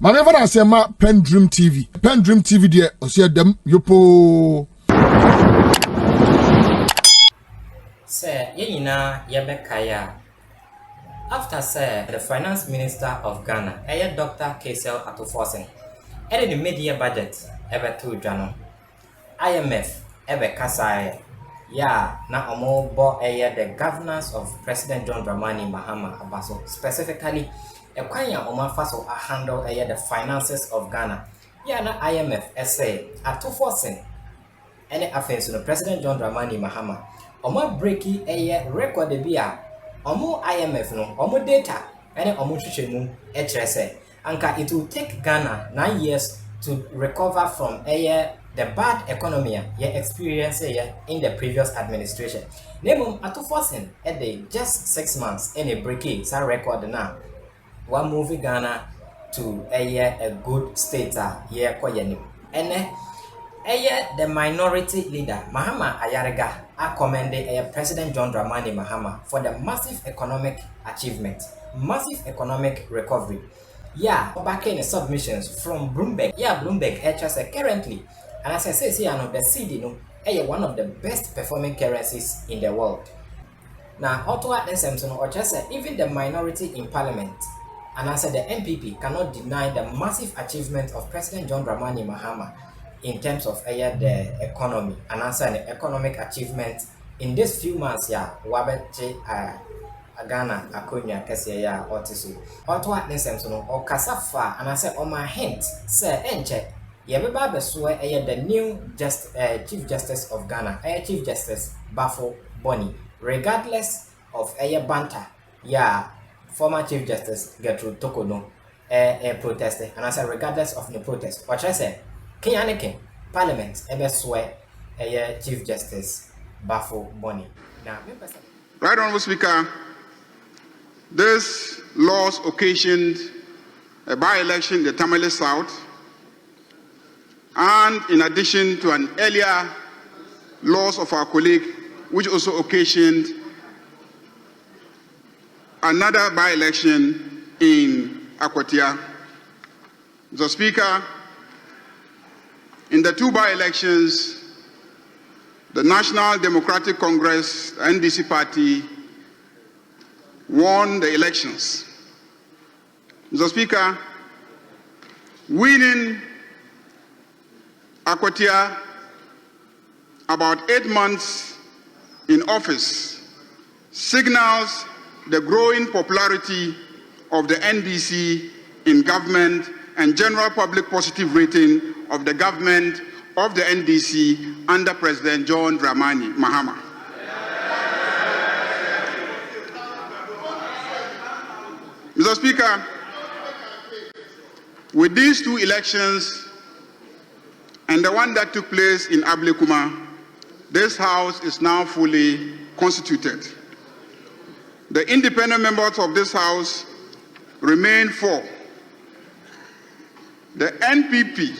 Mame fa na se ma PENDREAM TV. PENDREAM TV de osia dem yopo. Sir, yena yebekaya. After sir, the finance minister of Ghana, Dr. Kesel at Forson, the media budget ever to Jano. IMF ever kasai. Yeah, na omo bo the governance of President John Dramani Mahama Abaso, specifically a kwanya omo faso a handle the finances of Ghana. Yeah, na IMF essay at Forson. Any offense to President John Dramani Mahama. Omo breaki record de bia. Omo IMF no, omo data, and omo chichemu HSA. Anka it will take Ghana 9 years to recover from the bad economy experience in the previous administration. Name at Forson just 6 months in a breaking sa record now. One movie Ghana to a good state and the minority leader Mahama Ayariga commended President John Dramani Mahama for the massive economic achievement, massive economic recovery. Yeah, back in the submissions from Bloomberg. Yeah, Bloomberg HSA currently, and as I say, the CD one of the best performing currencies in the world. Now, Ottawa and Samson or just even the minority in parliament, and I said the MPP cannot deny the massive achievement of President John Dramani Mahama in terms of the economy, and answer the economic achievement in these few months. Yeah, Wabeche Ghana akonya kese ya otisu. Ottawa and Samson or Kasafa, and I said on my hint, sir, enche. Yebeba beswe the new Chief Justice of Ghana, Chief Justice Bafo Boni, regardless of banter. Yeah, former Chief Justice Gertrude Tokono protested, and I said regardless of the protest. What I said, Kenyaneke Parliament beswe Chief Justice Bafo Boni. Now, Right, Honourable Speaker, this loss occasioned a by-election in the Tamale South, and in addition to an earlier loss of our colleague, which also occasioned another by-election in Akwatia. Mr. Speaker, in the two by-elections, the National Democratic Congress, the NDC party, won the elections. Mr. Speaker, winning Akwatia about 8 months in office signals the growing popularity of the NDC in government and general public positive rating of the government of the NDC under President John Dramani Mahama. Mr. Speaker, with these two elections and the one that took place in Ablekuma, this House is now fully constituted. The independent members of this House remain 4. The NPP,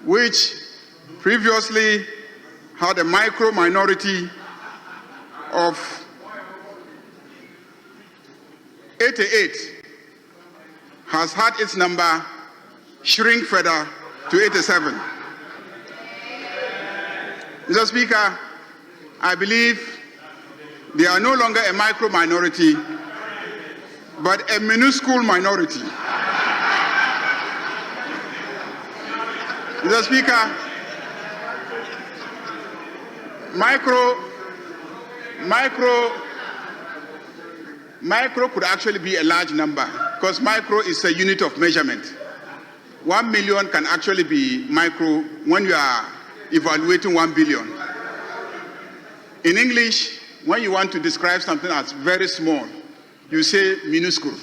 which previously had a micro-minority of 88, has had its number shrink further to 87. Mr. Speaker, I believe they are no longer a micro-minority, but a minuscule minority. Mr. Speaker, micro could actually be a large number, because micro is a unit of measurement. 1 million can actually be micro when you are evaluating 1 billion. In English, when you want to describe something as very small, you say minuscule.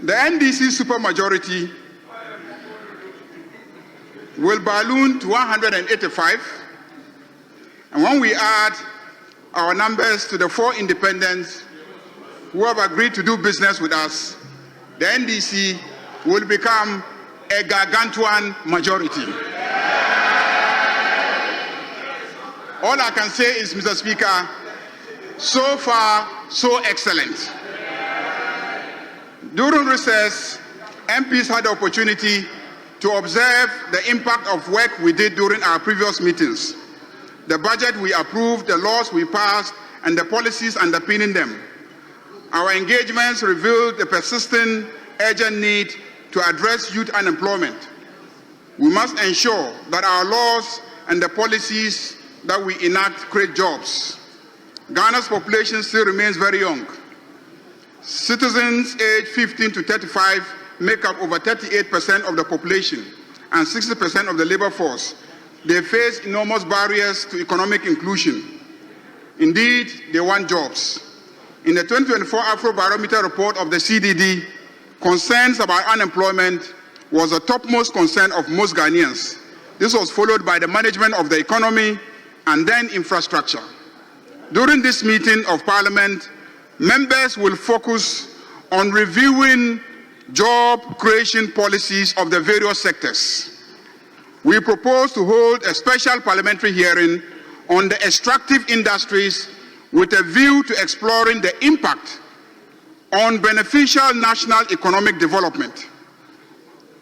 The NDC supermajority will balloon to 185, and when we add our numbers to the 4 independents who have agreed to do business with us, the NDC will become a gargantuan majority. All I can say is, Mr. Speaker, so far, so excellent. During recess, MPs had the opportunity to observe the impact of work we did during our previous meetings, the budget we approved, the laws we passed, and the policies underpinning them. Our engagements revealed the persistent, urgent need to address youth unemployment. We must ensure that our laws and the policies that we enact create jobs. Ghana's population still remains very young. Citizens aged 15 to 35 make up over 38% of the population and 60% of the labor force. They face enormous barriers to economic inclusion. Indeed, they want jobs. In the 2024 Afrobarometer report of the CDD, concerns about unemployment was the topmost concern of most Ghanaians. This was followed by the management of the economy and then infrastructure. During this meeting of Parliament, members will focus on reviewing job creation policies of the various sectors. We propose to hold a special parliamentary hearing on the extractive industries with a view to exploring the impact on beneficial national economic development,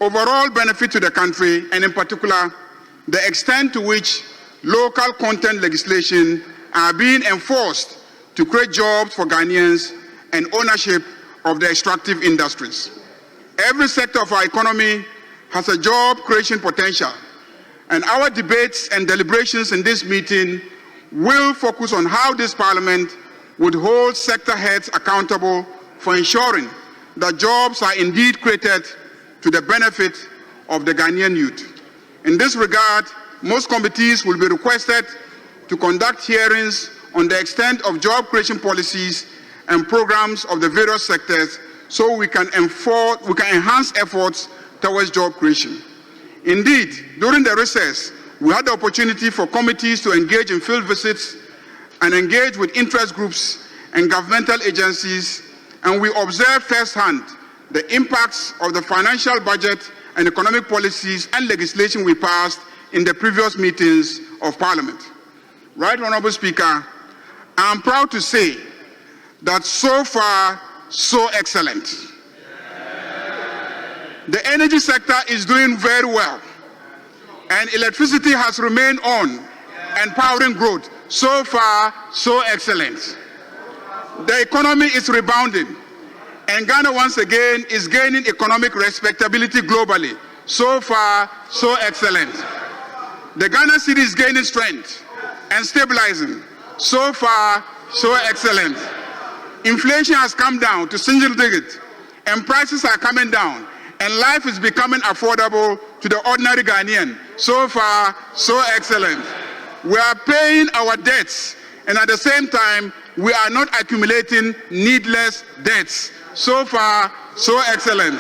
overall benefit to the country, and in particular, the extent to which local content legislation are being enforced to create jobs for Ghanaians and ownership of the extractive industries. Every sector of our economy has a job creation potential, and our debates and deliberations in this meeting will focus on how this Parliament would hold sector heads accountable for ensuring that jobs are indeed created to the benefit of the Ghanaian youth. In this regard, most committees will be requested to conduct hearings on the extent of job creation policies and programs of the various sectors so we can enhance efforts towards job creation. Indeed, during the recess, we had the opportunity for committees to engage in field visits and engage with interest groups and governmental agencies, and we observed firsthand the impacts of the financial budget and economic policies and legislation we passed in the previous meetings of Parliament. Right, Honorable Speaker, I am proud to say that so far, so excellent. The energy sector is doing very well, and electricity has remained on and powering growth. So far, so excellent. The economy is rebounding, and Ghana once again is gaining economic respectability globally. So far, so excellent. The Ghana cedi is gaining strength and stabilizing. So far, so excellent. Inflation has come down to single digit, and prices are coming down, and life is becoming affordable to the ordinary Ghanaian. So far, so excellent. We are paying our debts, and at the same time, we are not accumulating needless debts. So far, so excellent.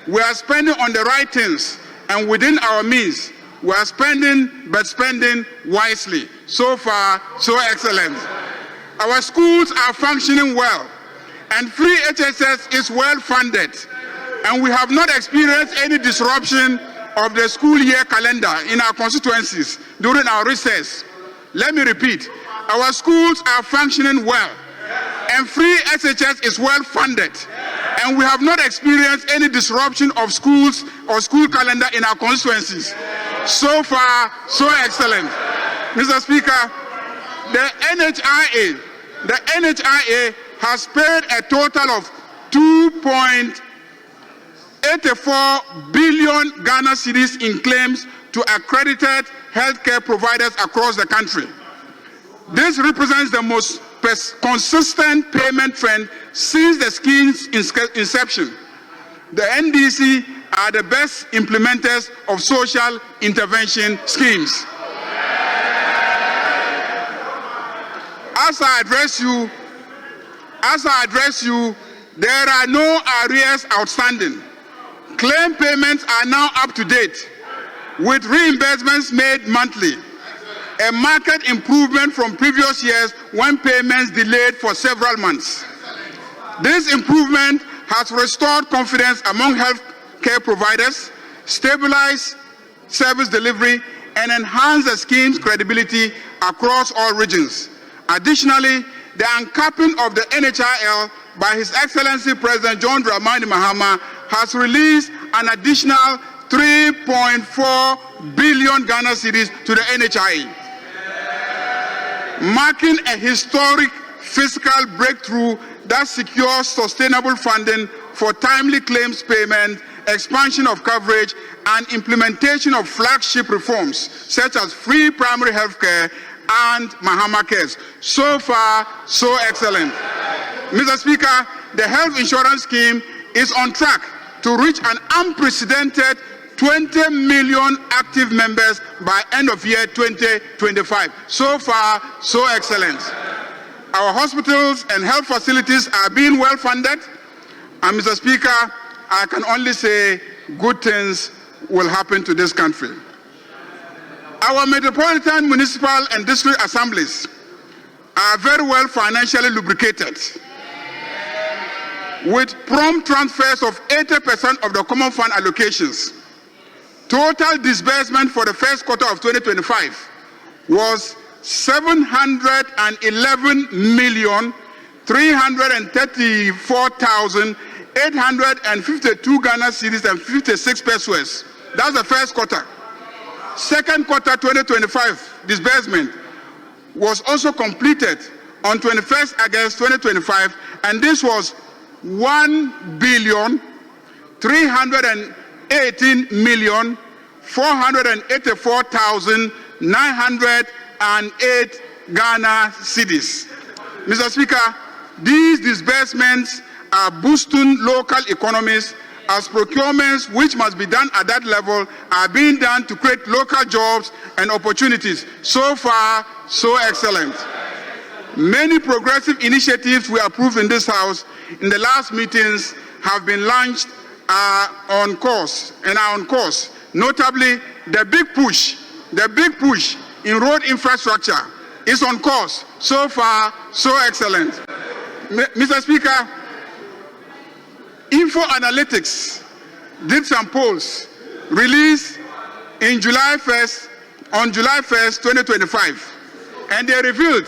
We are spending on the right things, and within our means. We are spending, but spending wisely. So far, so excellent. Our schools are functioning well, and free HSS is well funded, and we have not experienced any disruption of the school year calendar in our constituencies during our recess. Let me repeat, our schools are functioning well, and free SHS is well funded, and we have not experienced any disruption of schools or school calendar in our constituencies. So far, so excellent. Mr. Speaker, the NHIA has paid a total of 2.84 billion Ghana cedis in claims to accredited healthcare providers across the country. This represents the most consistent payment trend since the scheme's inception. The NDC are the best implementers of social intervention schemes. As I address you, there are no arrears outstanding. Claim payments are now up to date, with reimbursements made monthly, a marked improvement from previous years when payments delayed for several months. This improvement has restored confidence among healthcare providers, stabilized service delivery, and enhanced the scheme's credibility across all regions. Additionally, the uncapping of the NHIL by His Excellency President John Dramani Mahama has released an additional 3.4 billion Ghana cedis to the NHIE, marking a historic fiscal breakthrough that secures sustainable funding for timely claims payment, expansion of coverage, and implementation of flagship reforms such as free primary health care and Mahama Cares. So far, so excellent. Mr. Speaker, the health insurance scheme is on track to reach an unprecedented 20 million active members by end of year 2025. So far, so excellent. Our hospitals and health facilities are being well funded, and Mr. Speaker, I can only say good things will happen to this country. Our metropolitan, municipal, and district assemblies are very well financially lubricated, with prompt transfers of 80% of the common fund allocations. Total disbursement for the first quarter of 2025 was 711,334,852 Ghana cedis and 56 pesos. That's the first quarter. Second quarter 2025 disbursement was also completed on 21st August 2025, and this was 1,318,484,908 Ghana cedis. Mr. Speaker, these disbursements are boosting local economies, as procurements which must be done at that level are being done to create local jobs and opportunities. So far, so excellent. Many progressive initiatives we approved in this House in the last meetings have been launched on course and are on course. Notably, the big push in road infrastructure is on course. So far, so excellent. Mr. Speaker, Info Analytics did some polls released on July 1st, 2025, and they revealed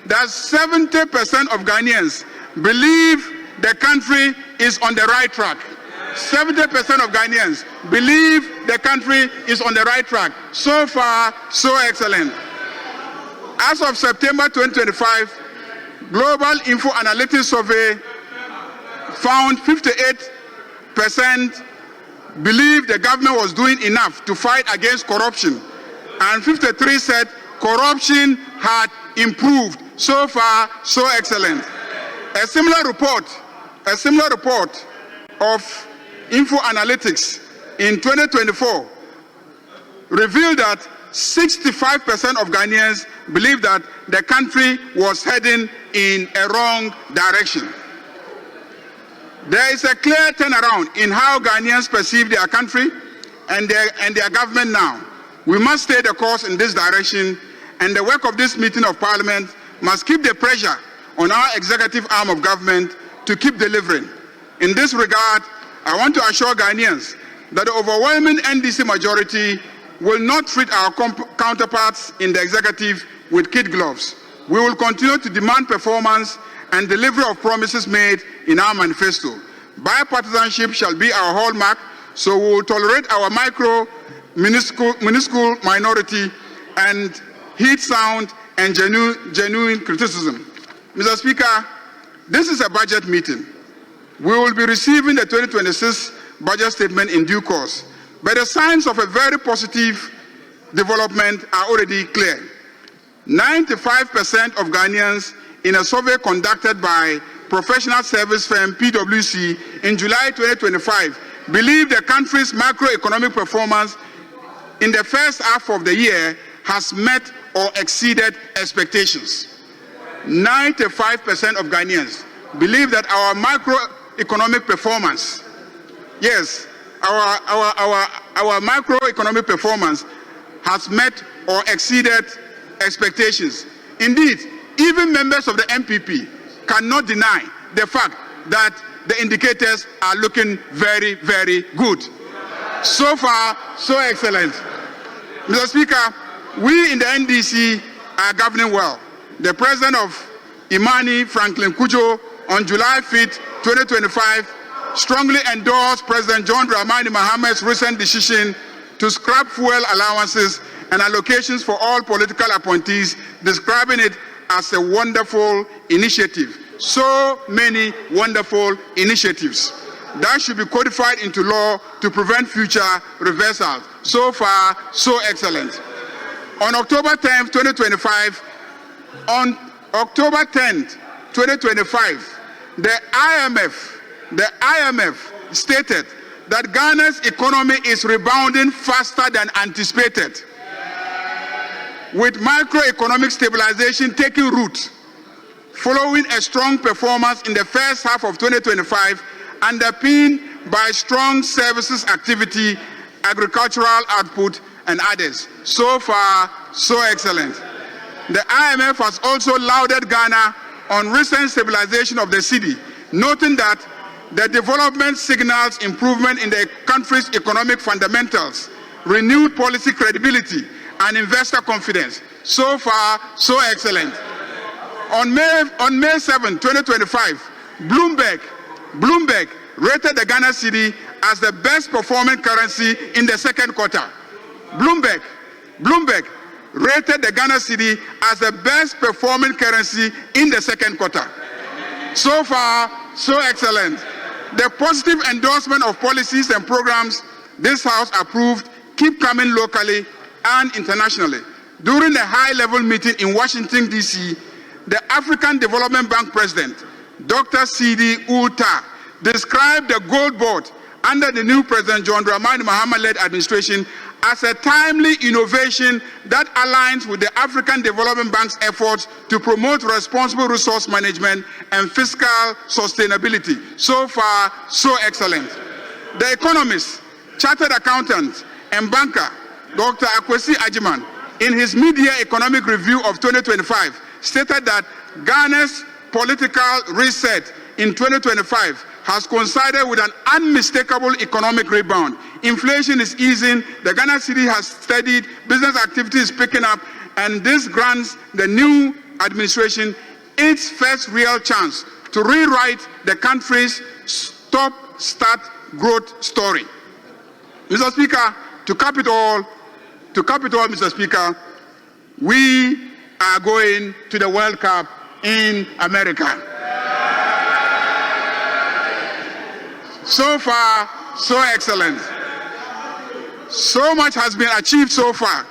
that 70% of Ghanaians believe the country is on the right track. 70% of Ghanaians believe the country is on the right track. So far, so excellent. As of September 2025, Global Info Analytics Survey found 58% believed the government was doing enough to fight against corruption, and 53% said corruption had improved. So far, so excellent. A similar report of Info Analytics in 2024 revealed that 65% of Ghanaians believe that the country was heading in a wrong direction. There is a clear turnaround in how Ghanaians perceive their country and their government now. We must stay the course in this direction, and the work of this meeting of Parliament must keep the pressure on our executive arm of government to keep delivering. In this regard, I want to assure Ghanaians that the overwhelming NDC majority will not treat our counterparts in the executive with kid gloves. We will continue to demand performance and delivery of promises made in our manifesto. Bipartisanship shall be our hallmark, so we will tolerate our minuscule minority and heed sound and genuine criticism. Mr. Speaker, this is a budget meeting. We will be receiving the 2026 budget statement in due course, but the signs of a very positive development are already clear. 95% of Ghanaians in a survey conducted by professional service firm PwC in July 2025 believe the country's macroeconomic performance in the first half of the year has met or exceeded expectations. 95% of Ghanaians believe that our macroeconomic performance, yes, our macroeconomic performance has met or exceeded expectations. Indeed, even members of the MPP cannot deny the fact that the indicators are looking very, very good. So far, so excellent. Mr. Speaker, we in the NDC are governing well. The president of Imani, Franklin Kujo, on July 5th, 2025, strongly endorsed President John Dramani Mahama's recent decision to scrap fuel allowances and allocations for all political appointees, describing it as a wonderful initiative. So many wonderful initiatives that should be codified into law to prevent future reversals. So far, so excellent. On October 10th, 2025, the IMF stated that Ghana's economy is rebounding faster than anticipated, with macroeconomic stabilization taking root following a strong performance in the first half of 2025, underpinned by strong services activity, agricultural output, and others. So far, so excellent. The IMF has also lauded Ghana on recent stabilization of the cedi, noting that the development signals improvement in the country's economic fundamentals, renewed policy credibility, and investor confidence. So far, so excellent. On May 7, 2025, Bloomberg rated the Ghana cedi as the best performing currency in the second quarter. Bloomberg rated the Ghana cedi as the best performing currency in the second quarter. So far, so excellent. The positive endorsement of policies and programs this House approved keep coming locally and internationally. During a high-level meeting in Washington, D.C., the African Development Bank President, Dr. Sidi Ulta, described the Gold Board under the new President John Dramani Mahama-led administration as a timely innovation that aligns with the African Development Bank's efforts to promote responsible resource management and fiscal sustainability. So far, so excellent. The economist, chartered accountant, and banker, Dr. Akwesi Ajiman, in his mid-year economic review of 2025, stated that Ghana's political reset in 2025 has coincided with an unmistakable economic rebound. Inflation is easing, the Ghana cedi has steadied, business activity is picking up, and this grants the new administration its first real chance to rewrite the country's stop-start growth story. Mr. Speaker, to cap it all, Mr. Speaker, we are going to the World Cup in America. So far, so excellent. So much has been achieved so far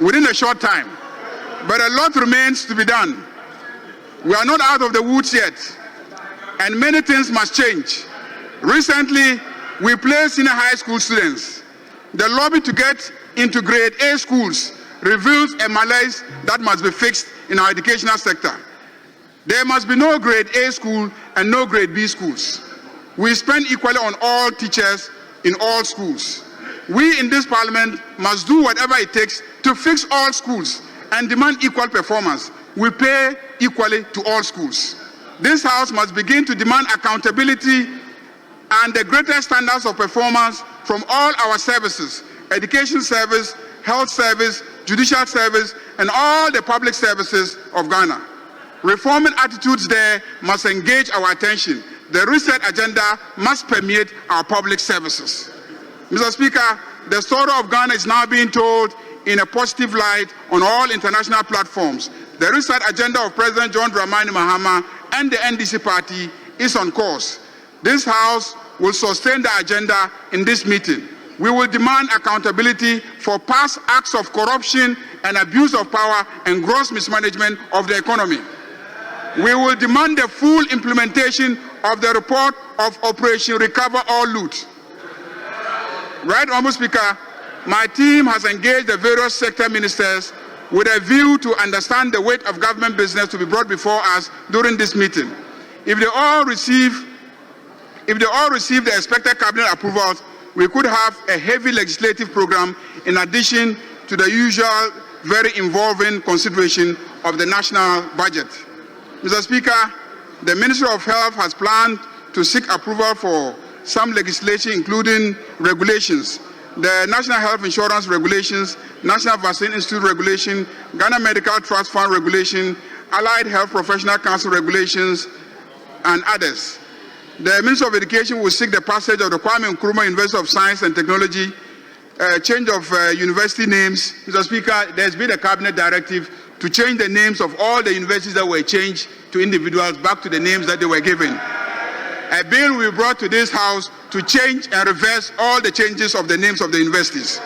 within a short time, but a lot remains to be done. We are not out of the woods yet, and many things must change. Recently, we placed senior high school students. The lobby to get into grade A schools reveals a malaise that must be fixed in our educational sector. There must be no grade A school and no grade B schools. We spend equally on all teachers in all schools. We in this parliament must do whatever it takes to fix all schools and demand equal performance. We pay equally to all schools. This House must begin to demand accountability and the greatest standards of performance from all our services: education service, health service, judicial service, and all the public services of Ghana. Reforming attitudes there must engage our attention. The reset agenda must permeate our public services. Mr. Speaker, the story of Ghana is now being told in a positive light on all international platforms. The reset agenda of President John Dramani Mahama and the NDC party is on course. This House will sustain the agenda in this meeting. We will demand accountability for past acts of corruption and abuse of power and gross mismanagement of the economy. We will demand the full implementation of the report of Operation Recover or Loot. Right, Honourable Speaker, my team has engaged the various sector ministers with a view to understand the weight of government business to be brought before us during this meeting. If they all receive the expected cabinet approvals, we could have a heavy legislative program in addition to the usual very involving consideration of the national budget. Mr. Speaker, the Ministry of Health has planned to seek approval for some legislation, including regulations: the National Health Insurance Regulations, National Vaccine Institute Regulation, Ghana Medical Trust Fund Regulation, Allied Health Professional Council Regulations, and others. The Minister of Education will seek the passage of the Kwame Nkrumah University of Science and Technology, change of university names. Mr. Speaker, there's been a cabinet directive to change the names of all the universities that were changed to individuals back to the names that they were given. A bill will be brought to this House to change and reverse all the changes of the names of the universities.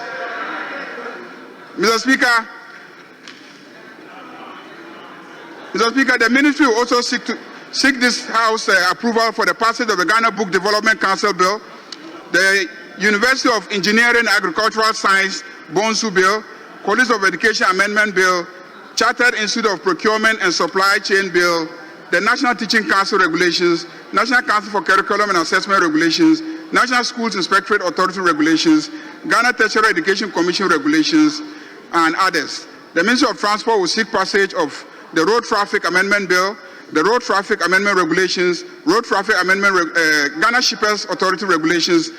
Mr. Speaker, the ministry will also seek this House approval for the passage of the Ghana Book Development Council Bill, the University of Engineering and Agricultural Science Bonsu Bill, College of Education Amendment Bill, Chartered Institute of Procurement and Supply Chain Bill, the National Teaching Council Regulations, National Council for Curriculum and Assessment Regulations, National Schools Inspectorate Authority Regulations, Ghana Tertiary Education Commission Regulations, and others. The Ministry of Transport will seek passage of the Road Traffic Amendment Bill, the Road Traffic Amendment Regulations, Road Traffic Amendment, Ghana Shippers Authority Regulations,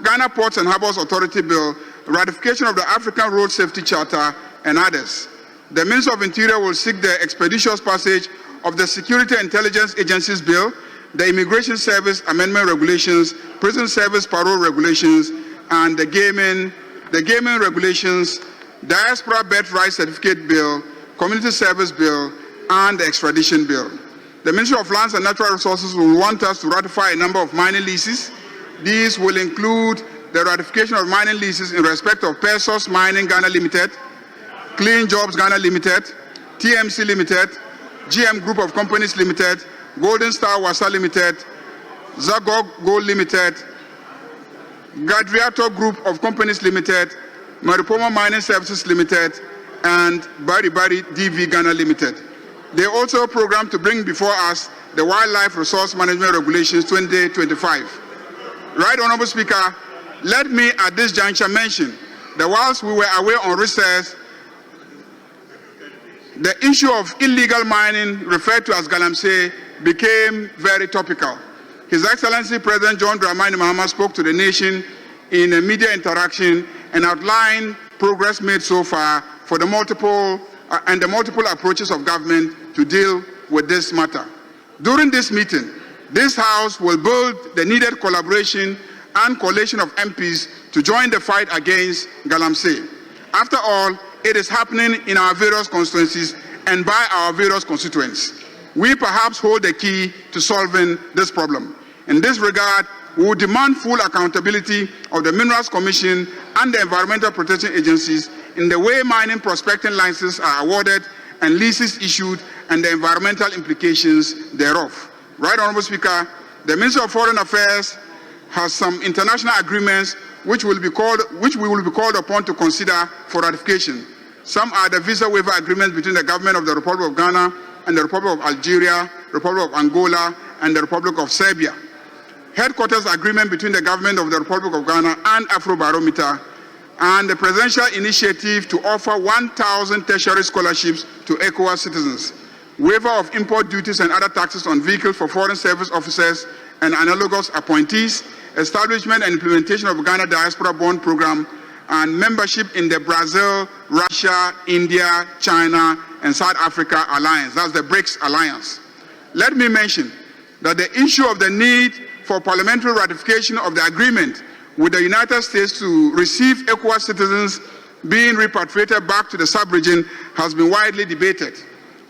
Ghana Ports and Harbours Authority Bill, ratification of the African Road Safety Charter, and others. The Minister of Interior will seek the expeditious passage of the Security Intelligence Agencies Bill, the Immigration Service Amendment Regulations, Prison Service Parole Regulations, and the Gaming Regulations, Diaspora Birthright Certificate Bill, Community Service Bill, and the Extradition Bill. The Ministry of Lands and Natural Resources will want us to ratify a number of mining leases. These will include the ratification of mining leases in respect of Persos Mining Ghana Limited, Clean Jobs Ghana Limited, TMC Limited, GM Group of Companies Limited, Golden Star Wasa Limited, Zagog Gold Limited, Gadriato Group of Companies Limited, Maripoma Mining Services Limited, and Bari DV Ghana Limited. They also program to bring before us the Wildlife Resource Management Regulations 2025. Right, Honorable Speaker, let me at this juncture mention that whilst we were away on recess, the issue of illegal mining, referred to as Galamsey, became very topical. His Excellency President John Dramani Mahama spoke to the nation in a media interaction and outlined progress made so far for the multiple approaches of government to deal with this matter. During this meeting, this House will build the needed collaboration and coalition of MPs to join the fight against Galamsey. After all, it is happening in our various constituencies and by our various constituents. We perhaps hold the key to solving this problem. In this regard, we will demand full accountability of the Minerals Commission and the Environmental Protection Agencies in the way mining prospecting licenses are awarded and leases issued and the environmental implications thereof. Right, Honorable Speaker, the Minister of Foreign Affairs has some international agreements which we will be called upon to consider for ratification. Some are the visa waiver agreements between the government of the Republic of Ghana and the Republic of Algeria, Republic of Angola, and the Republic of Serbia. Headquarters agreement between the government of the Republic of Ghana and Afrobarometer, and the presidential initiative to offer 1,000 tertiary scholarships to ECOWAS citizens, waiver of import duties and other taxes on vehicles for foreign service officers and analogous appointees, establishment and implementation of Ghana Diaspora Bond Program, and membership in the Brazil, Russia, India, China, and South Africa Alliance. That's the BRICS Alliance. Let me mention that the issue of the need for parliamentary ratification of the agreement with the United States to receive ECOWAS citizens being repatriated back to the sub-region has been widely debated.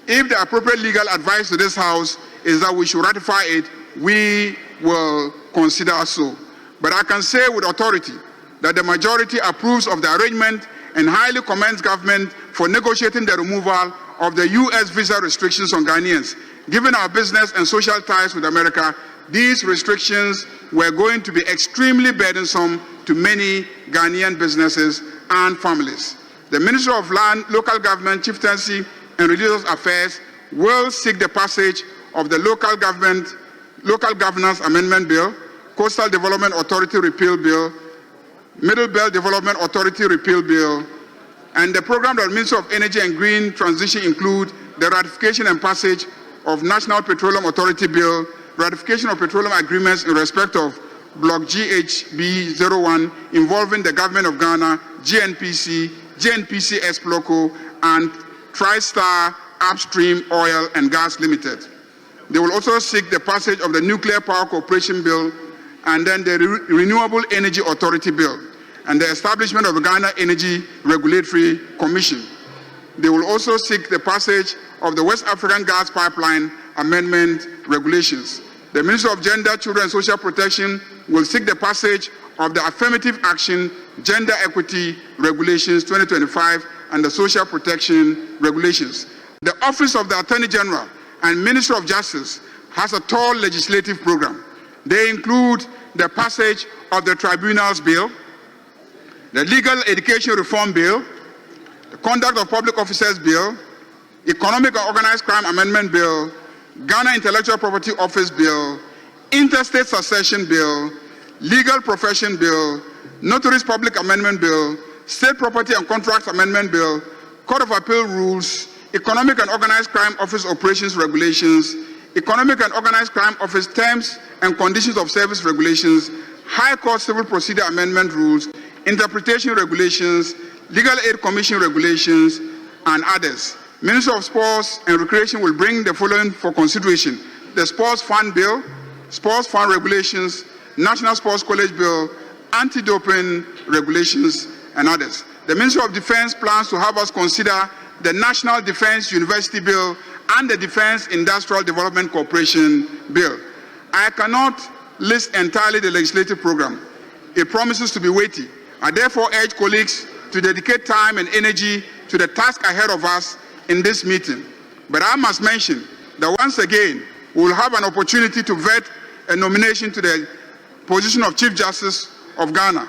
If the appropriate legal advice to this House is that we should ratify it, we will consider so. But I can say with authority that the majority approves of the arrangement and highly commends government for negotiating the removal of the U.S. visa restrictions on Ghanaians. Given our business and social ties with America, these restrictions were going to be extremely burdensome to many Ghanaian businesses and families. The Minister of Land, Local Government, Chieftaincy, and Religious Affairs will seek the passage of the Local Governance Amendment Bill, Coastal Development Authority Repeal Bill, Middle Belt Development Authority Repeal Bill, and the program that the Minister of Energy and Green Transition include the ratification and passage of National Petroleum Authority Bill, ratification of petroleum agreements in respect of Block GHB 01 involving the Government of Ghana, GNPC, GNPC Exploco, and TriStar Upstream Oil and Gas Limited. They will also seek the passage of the Nuclear Power Corporation Bill and then the Renewable Energy Authority Bill and the establishment of the Ghana Energy Regulatory Commission. They will also seek the passage of the West African Gas Pipeline Amendment Regulations. The Minister of Gender, Children and Social Protection will seek the passage of the Affirmative Action Gender Equity Regulations 2025 and the Social Protection Regulations. The Office of the Attorney General and Minister of Justice has a tall legislative program. They include the passage of the Tribunals Bill, the Legal Education Reform Bill, the Conduct of Public Officers Bill, Economic and Organized Crime Amendment Bill, Ghana Intellectual Property Office Bill, Interstate Succession Bill, Legal Profession Bill, Notaries Public Amendment Bill, State Property and Contracts Amendment Bill, Court of Appeal Rules, Economic and Organized Crime Office Operations Regulations, Economic and Organized Crime Office Terms and Conditions of Service Regulations, High Court Civil Procedure Amendment Rules, Interpretation Regulations, Legal Aid Commission Regulations, and others. Minister of Sports and Recreation will bring the following for consideration: the Sports Fund Bill, Sports Fund Regulations, National Sports College Bill, Anti-Doping Regulations, and others. The Minister of Defense plans to have us consider the National Defense University Bill and the Defense Industrial Development Corporation Bill. I cannot list entirely the legislative program. It promises to be weighty. I therefore urge colleagues to dedicate time and energy to the task ahead of us in this meeting. But I must mention that once again, we will have an opportunity to vet a nomination to the position of Chief Justice of Ghana.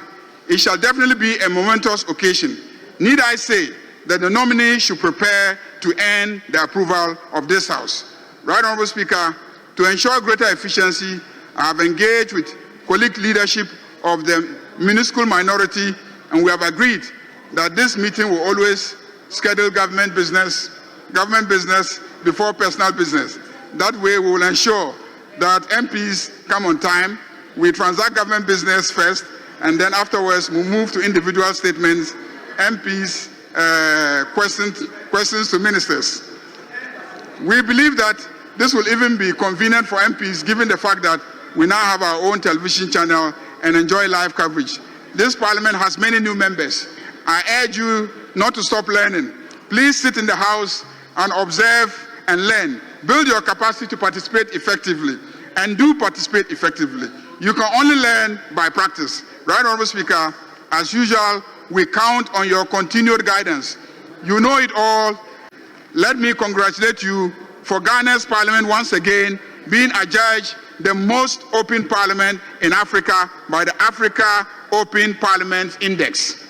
It shall definitely be a momentous occasion. Need I say that the nominee should prepare to earn the approval of this House. Right Honourable Speaker, to ensure greater efficiency, I have engaged with colleague leadership of the minuscule minority, and we have agreed that this meeting will always schedule government business before personal business. That way we will ensure that MPs come on time, we transact government business first, and then afterwards we move to individual statements, MPs, questions to ministers. We believe that this will even be convenient for MPs given the fact that we now have our own television channel and enjoy live coverage. This parliament has many new members. I urge you not to stop learning. Please sit in the House and observe and learn. Build your capacity to participate effectively, and do participate effectively. You can only learn by practice. Right Honourable Speaker, as usual, we count on your continued guidance. You know it all. Let me congratulate you for Ghana's parliament once again being adjudged the most open parliament in Africa by the Africa Open Parliament Index.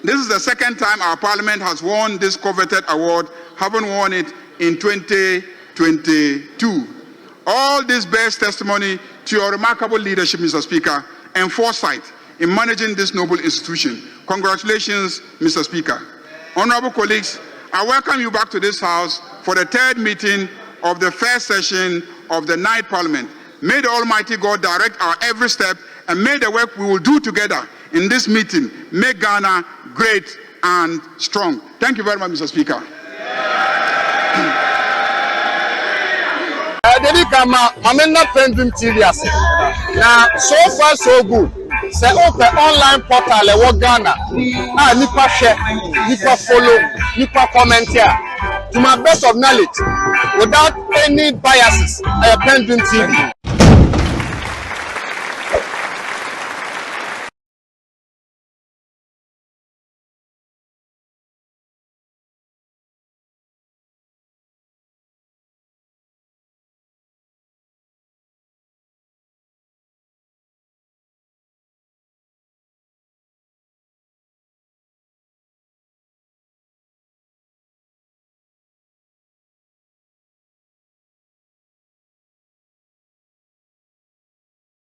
This is the second time our parliament has won this coveted award, having won it in 2022. All this bears testimony to your remarkable leadership, Mr. Speaker, and foresight in managing this noble institution. Congratulations, Mr. Speaker. Honorable colleagues, I welcome you back to this House for the third meeting of the first session of the Ninth Parliament. May the Almighty God direct our every step, and may the work we will do together in this meeting make Ghana great and strong. Thank you very much, Mr. Speaker. PENDREAM TV now, so far so good. Say open online portal e Ghana. Nipa share, nipa follow, nipa comment here. To my best of knowledge, without any biases, PENDREAM TV.